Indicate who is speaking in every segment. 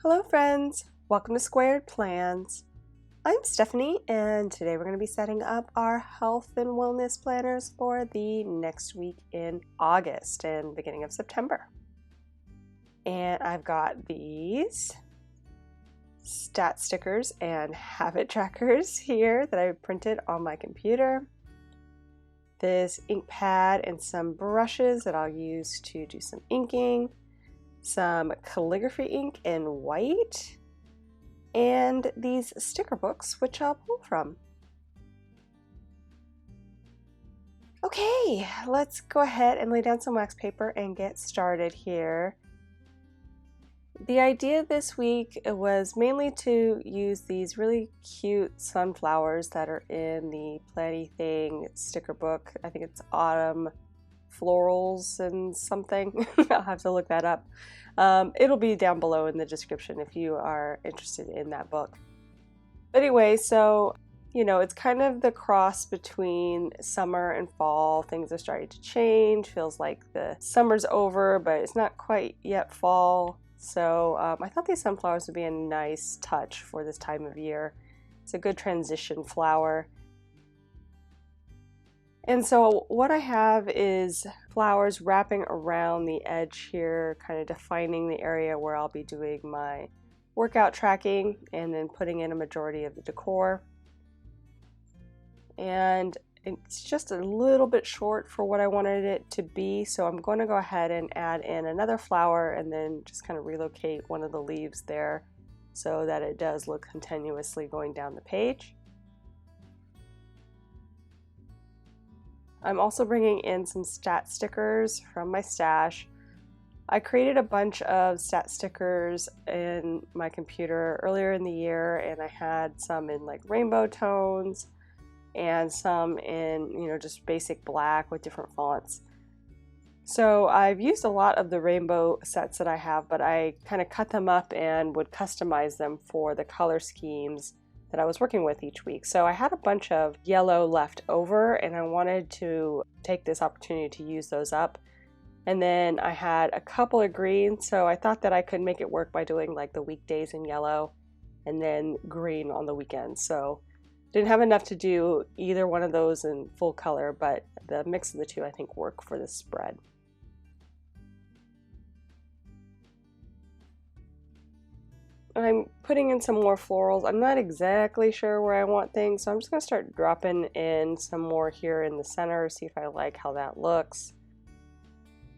Speaker 1: Hello friends, welcome to Squared Plans. I'm Stephanie and today we're going to be setting up our health and wellness planners for the next week in August and beginning of September. And I've got these stat stickers and habit trackers here that I printed on my computer. This ink pad and some brushes that I'll use to do some inking. Some calligraphy ink in white, and these sticker books which I'll pull from. Okay, let's go ahead and lay down some wax paper and get started here. The idea this week was mainly to use these really cute sunflowers that are in the Planny Thing sticker book. I think it's Autumn Florals and something. I'll have to look that up. It'll be down below in the description if you are interested in that book. But anyway, so it's kind of the cross between summer and fall. Things are starting to change. Feels like the summer's over, but it's not quite yet fall. So I thought these sunflowers would be a nice touch for this time of year. It's a good transition flower. And so what I have is flowers wrapping around the edge here, kind of defining the area where I'll be doing my workout tracking and then putting in a majority of the decor. And it's just a little bit short for what I wanted it to be, so I'm going to go ahead and add in another flower and then just kind of relocate one of the leaves there so that it does look continuously going down the page. I'm also bringing in some stat stickers from my stash. I created a bunch of stat stickers in my computer earlier in the year, and I had some in like rainbow tones and some in, just basic black with different fonts. So I've used a lot of the rainbow sets that I have, but I kind of cut them up and would customize them for the color schemes that I was working with each week. So I had a bunch of yellow left over and I wanted to take this opportunity to use those up. And then I had a couple of green, so I thought that I could make it work by doing like the weekdays in yellow and then green on the weekends. So didn't have enough to do either one of those in full color, but the mix of the two I think work for this spread. I'm putting in some more florals. I'm not exactly sure where I want things, so I'm just going to start dropping in some more here in the center, see if I like how that looks.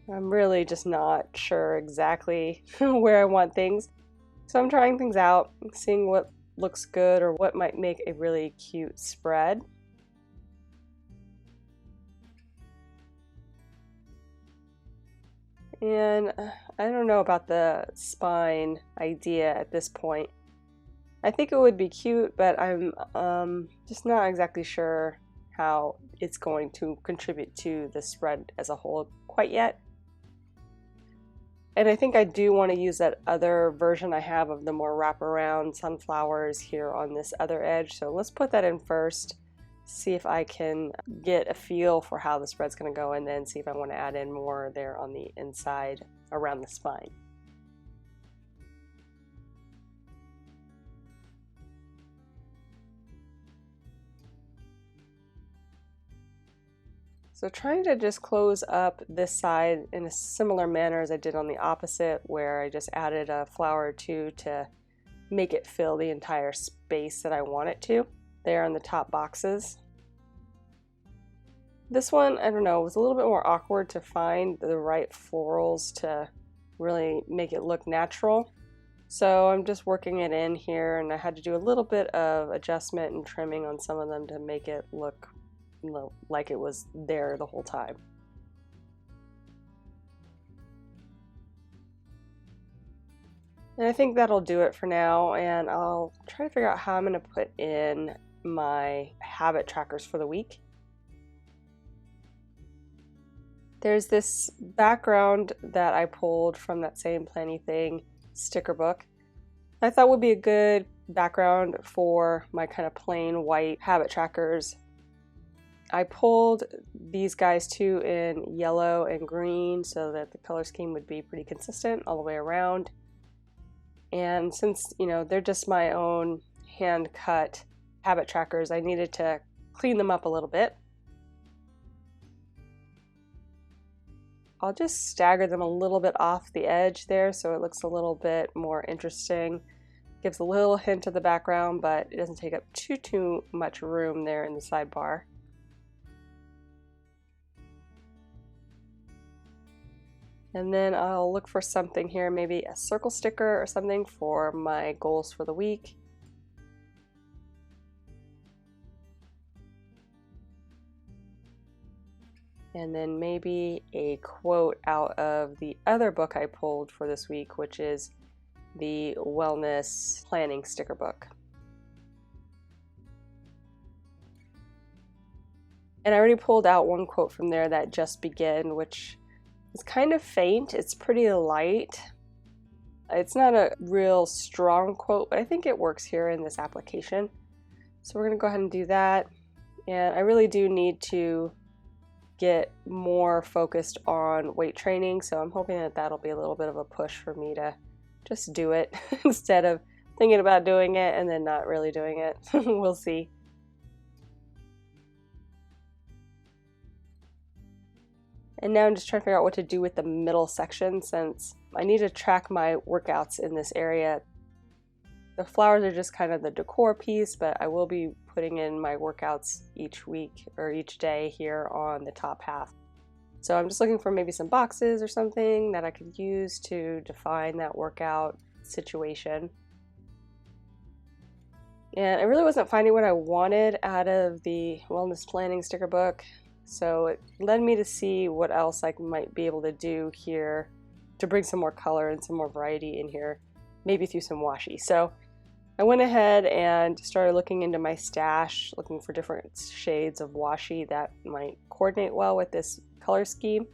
Speaker 1: I'm really just not sure exactly where I want things, so I'm trying things out, seeing what looks good or what might make a really cute spread. And I don't know about the spine idea at this point. I think it would be cute, but I'm just not exactly sure how it's going to contribute to the spread as a whole quite yet. And I think I do want to use that other version I have of the more wraparound sunflowers here on this other edge. So let's put that in first, see if I can get a feel for how the spread's going to go, and then see if I want to add in more there on the inside around the spine. So trying to just close up this side in a similar manner as I did on the opposite, where I just added a flower or two to make it fill the entire space that I want it to there on the top boxes. This one, I don't know, was a little bit more awkward to find the right florals to really make it look natural. So I'm just working it in here, and I had to do a little bit of adjustment and trimming on some of them to make it look like it was there the whole time. And I think that'll do it for now, and I'll try to figure out how I'm going to put in my habit trackers for the week. There's this background that I pulled from that same Planny Thing sticker book. I thought would be a good background for my kind of plain white habit trackers. I pulled these guys too in yellow and green so that the color scheme would be pretty consistent all the way around. And since, they're just my own hand cut habit trackers, I needed to clean them up a little bit. I'll just stagger them a little bit off the edge there so it looks a little bit more interesting. Gives a little hint of the background, but it doesn't take up too much room there in the sidebar. And then I'll look for something here, maybe a circle sticker or something for my goals for the week. And then maybe a quote out of the other book I pulled for this week, which is the wellness planning sticker book. And I already pulled out one quote from there, that "just begin," which is kind of faint. It's pretty light. It's not a real strong quote, but I think it works here in this application. So we're going to go ahead and do that. And I really do need to get more focused on weight training, so I'm hoping that that'll be a little bit of a push for me to just do it instead of thinking about doing it and then not really doing it. We'll see. And now I'm just trying to figure out what to do with the middle section, since I need to track my workouts in this area. The flowers are just kind of the decor piece, but I will be putting in my workouts each week or each day here on the top half. So I'm just looking for maybe some boxes or something that I could use to define that workout situation. And I really wasn't finding what I wanted out of the wellness planning sticker book, so it led me to see what else I might be able to do here to bring some more color and some more variety in here, maybe through some washi. So I went ahead and started looking into my stash, looking for different shades of washi that might coordinate well with this color scheme.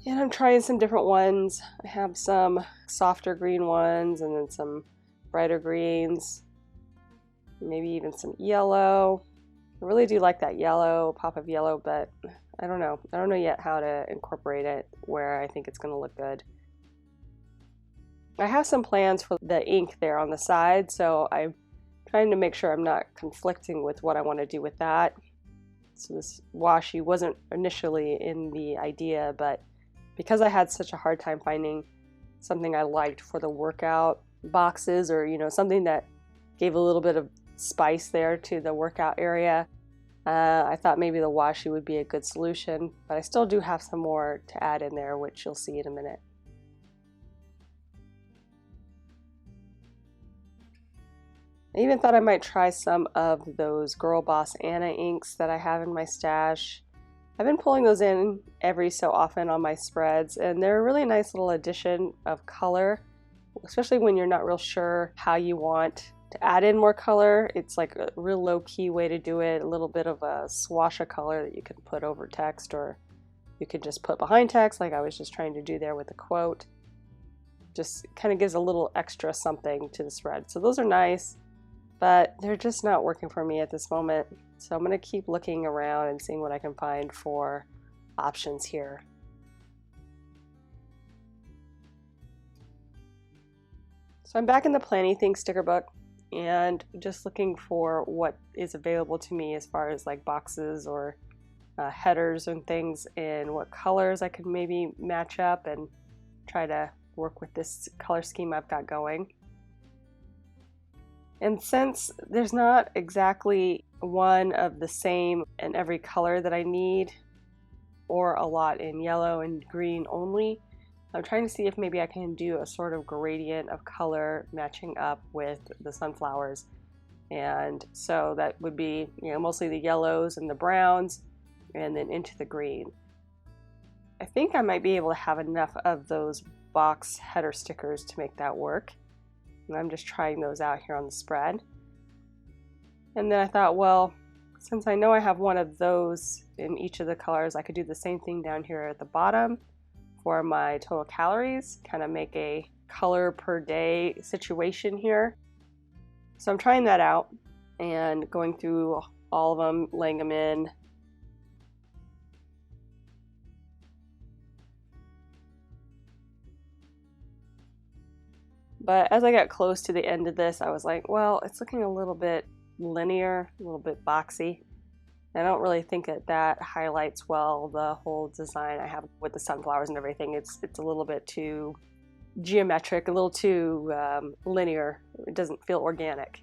Speaker 1: And I'm trying some different ones. I have some softer green ones and then some brighter greens, maybe even some yellow. I really do like that yellow, pop of yellow, but I don't know. I don't know yet how to incorporate it where I think it's going to look good. I have some plans for the ink there on the side, so I'm trying to make sure I'm not conflicting with what I want to do with that. So this washi wasn't initially in the idea, but because I had such a hard time finding something I liked for the workout boxes, or something that gave a little bit of spice there to the workout area, I thought maybe the washi would be a good solution, but I still do have some more to add in there, which you'll see in a minute. I even thought I might try some of those Girl Boss Anna inks that I have in my stash. I've been pulling those in every so often on my spreads, and they're a really nice little addition of color, especially when you're not real sure how you want to add in more color. It's like a real low-key way to do it, a little bit of a swash of color that you can put over text, or you could just put behind text like I was just trying to do there with the quote. Just kind of gives a little extra something to the spread. So those are nice, but they're just not working for me at this moment. So I'm going to keep looking around and seeing what I can find for options here. So I'm back in the Planning Things sticker book and just looking for what is available to me as far as like boxes or headers and things, and what colors I could maybe match up and try to work with this color scheme I've got going. And since there's not exactly one of the same in every color that I need, or a lot in yellow and green only, I'm trying to see if maybe I can do a sort of gradient of color matching up with the sunflowers. And so that would be, mostly the yellows and the browns, and then into the green. I think I might be able to have enough of those box header stickers to make that work. And I'm just trying those out here on the spread. And then I thought, well, since I know I have one of those in each of the colors, I could do the same thing down here at the bottom for my total calories, kind of make a color per day situation here. So I'm trying that out and going through all of them, laying them in. But as I got close to the end of this, I was like, well, it's looking a little bit linear, a little bit boxy. I don't really think that that highlights well the whole design I have with the sunflowers and everything. It's a little bit too geometric, a little too linear. It doesn't feel organic.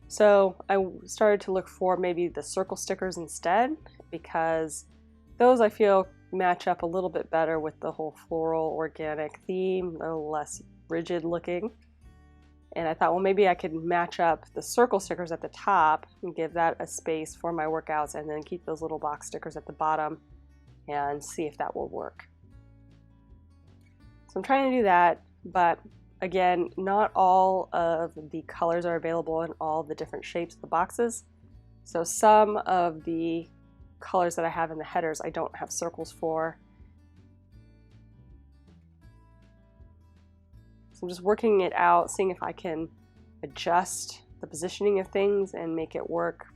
Speaker 1: So I started to look for maybe the circle stickers instead, because those I feel match up a little bit better with the whole floral organic theme, a little less rigid looking. And I thought, well, maybe I could match up the circle stickers at the top and give that a space for my workouts, and then keep those little box stickers at the bottom and see if that will work. So I'm trying to do that, but again, not all of the colors are available in all the different shapes of the boxes. So some of the colors that I have in the headers I don't have circles for. So I'm just working it out, seeing if I can adjust the positioning of things and make it work,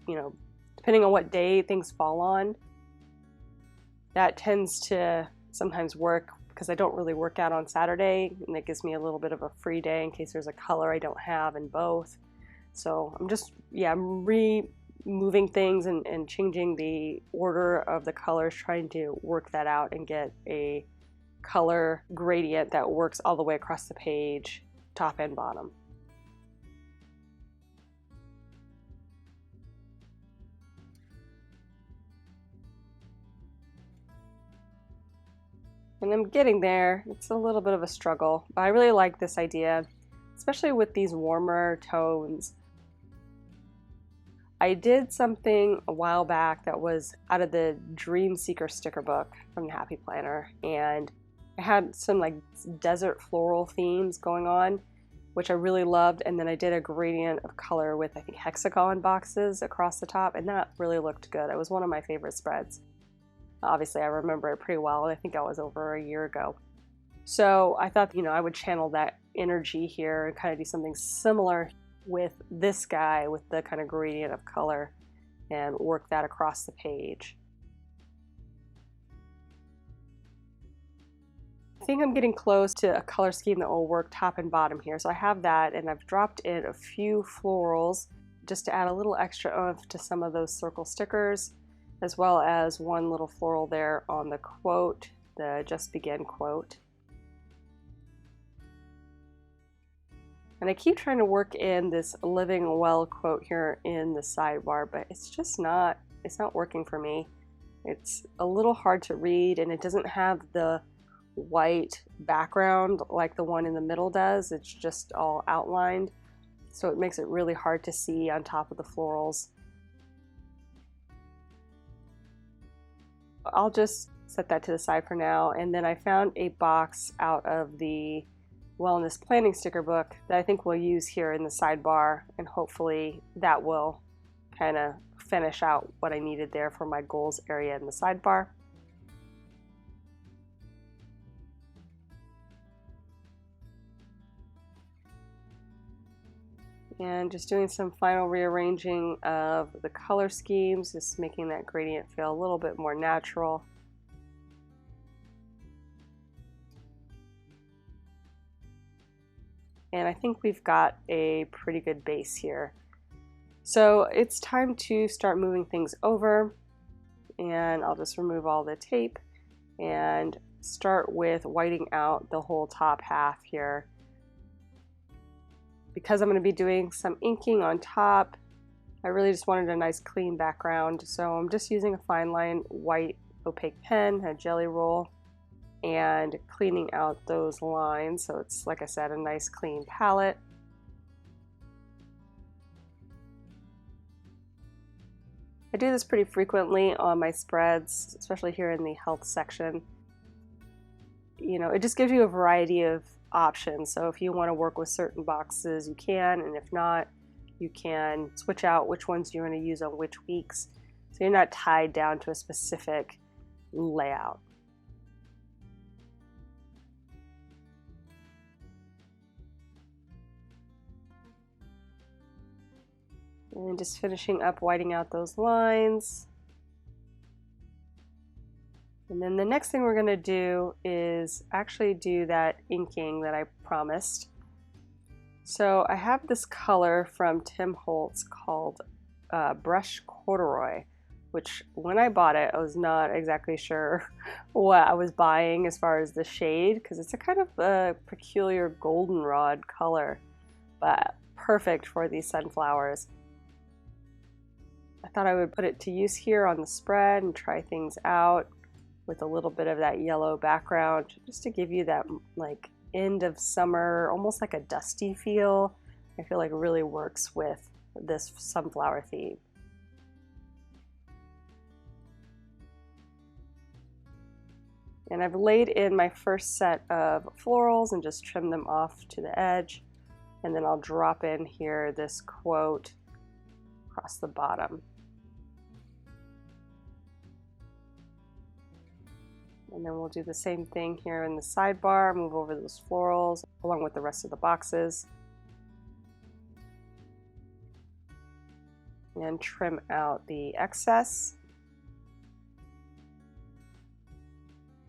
Speaker 1: you know, depending on what day things fall on. That tends to sometimes work because I don't really work out on Saturday, and it gives me a little bit of a free day in case there's a color I don't have in both. So I'm just, I'm moving things and changing the order of the colors, trying to work that out and get a color gradient that works all the way across the page, top and bottom. And I'm getting there. It's a little bit of a struggle, but I really like this idea, especially with these warmer tones. I did something a while back that was out of the Dream Seeker sticker book from the Happy Planner, and I had some like desert floral themes going on, which I really loved, and then I did a gradient of color with, I think, hexagon boxes across the top, and that really looked good. It was one of my favorite spreads. Obviously, I remember it pretty well, and I think that was over a year ago. So I thought, I would channel that energy here and kind of do something similar with this guy with the kind of gradient of color and work that across the page. I think I'm getting close to a color scheme that will work top and bottom here. So I have that, and I've dropped in a few florals just to add a little extra oomph to some of those circle stickers, as well as one little floral there on the quote, the Just Begin quote. And I keep trying to work in this living well quote here in the sidebar, but it's just not working for me. It's a little hard to read, and it doesn't have the white background like the one in the middle does. It's just all outlined, so it makes it really hard to see on top of the florals. I'll just set that to the side for now, and then I found a box out of the Wellness Planning sticker book that I think we'll use here in the sidebar, and hopefully that will kind of finish out what I needed there for my goals area in the sidebar. And just doing some final rearranging of the color schemes, just making that gradient feel a little bit more natural. And I think we've got a pretty good base here. So it's time to start moving things over, and I'll just remove all the tape and start with whiting out the whole top half here. Because I'm going to be doing some inking on top, I really just wanted a nice clean background, so I'm just using a fine line white opaque pen, a jelly roll, and cleaning out those lines, so it's, like I said, a nice clean palette. I do this pretty frequently on my spreads, especially here in the health section. It just gives you a variety of options, so if you want to work with certain boxes, you can, and if not, you can switch out which ones you want to use on which weeks, so you're not tied down to a specific layout. And just finishing up whiting out those lines. And then the next thing we're going to do is actually do that inking that I promised. So I have this color from Tim Holtz called Brush Corduroy, which when I bought it, I was not exactly sure what I was buying as far as the shade, because it's a kind of a peculiar goldenrod color, but perfect for these sunflowers. I thought I would put it to use here on the spread and try things out with a little bit of that yellow background, just to give you that like end of summer, almost like a dusty feel. I feel like it really works with this sunflower theme. And I've laid in my first set of florals and just trimmed them off to the edge. And then I'll drop in here this quote across the bottom. And then we'll do the same thing here in the sidebar, move over those florals along with the rest of the boxes. And trim out the excess.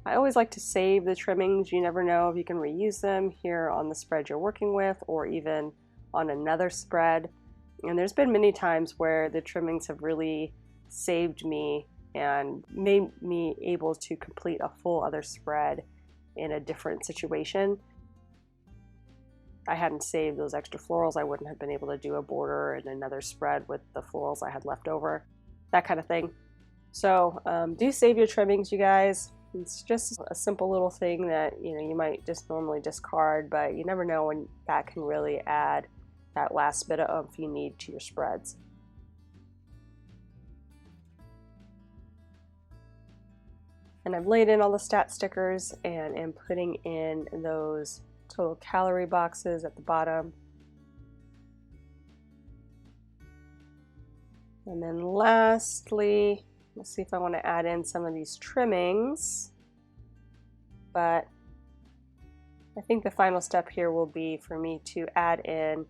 Speaker 1: I always like to save the trimmings. You never know if you can reuse them here on the spread you're working with or even on another spread. And there's been many times where the trimmings have really saved me and made me able to complete a full other spread in a different situation. I hadn't saved those extra florals, I wouldn't have been able to do a border in another spread with the florals I had left over, that kind of thing. So do save your trimmings, you guys. It's just a simple little thing that you might just normally discard, but you never know when that can really add that last bit of oomph you need to your spreads. And I've laid in all the stat stickers and am putting in those total calorie boxes at the bottom. And then lastly, let's see if I want to add in some of these trimmings, but I think the final step here will be for me to add in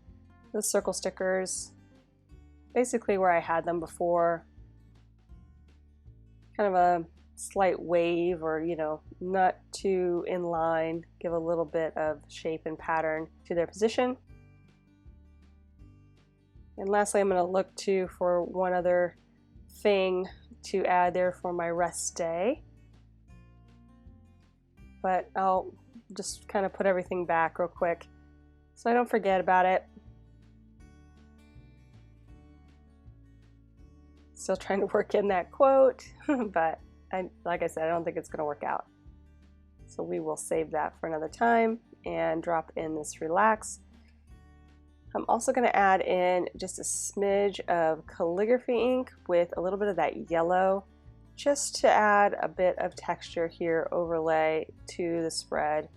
Speaker 1: the circle stickers, basically where I had them before, kind of a slight wave or not too in line, give a little bit of shape and pattern to their position. And lastly, I'm going to look for one other thing to add there for my rest day, but I'll just kind of put everything back real quick so I don't forget about it. Still trying to work in that quote, but like I said, I don't think it's going to work out. So we will save that for another time and drop in this relax. I'm also going to add in just a smidge of calligraphy ink with a little bit of that yellow, just to add a bit of texture here, overlay to the spread,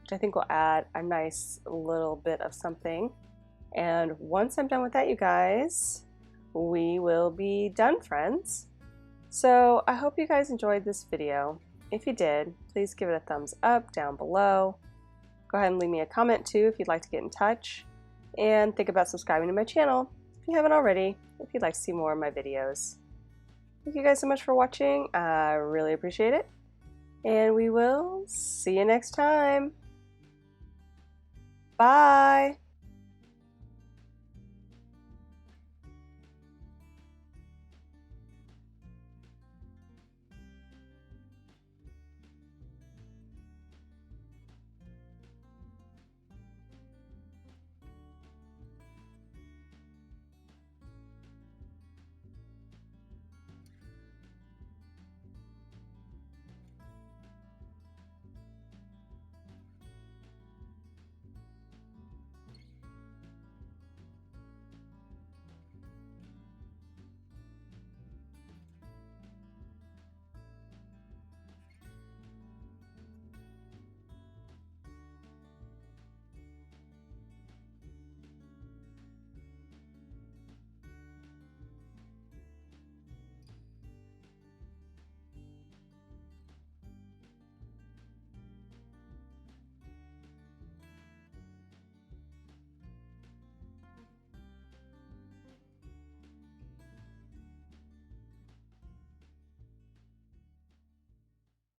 Speaker 1: which I think will add a nice little bit of something. And once I'm done with that, you guys, we will be done, friends. So I hope you guys enjoyed this video. If you did, please give it a thumbs up down below. Go ahead and leave me a comment too if you'd like to get in touch. And think about subscribing to my channel if you haven't already, if you'd like to see more of my videos. Thank you guys so much for watching. I really appreciate it. And we will see you next time. Bye!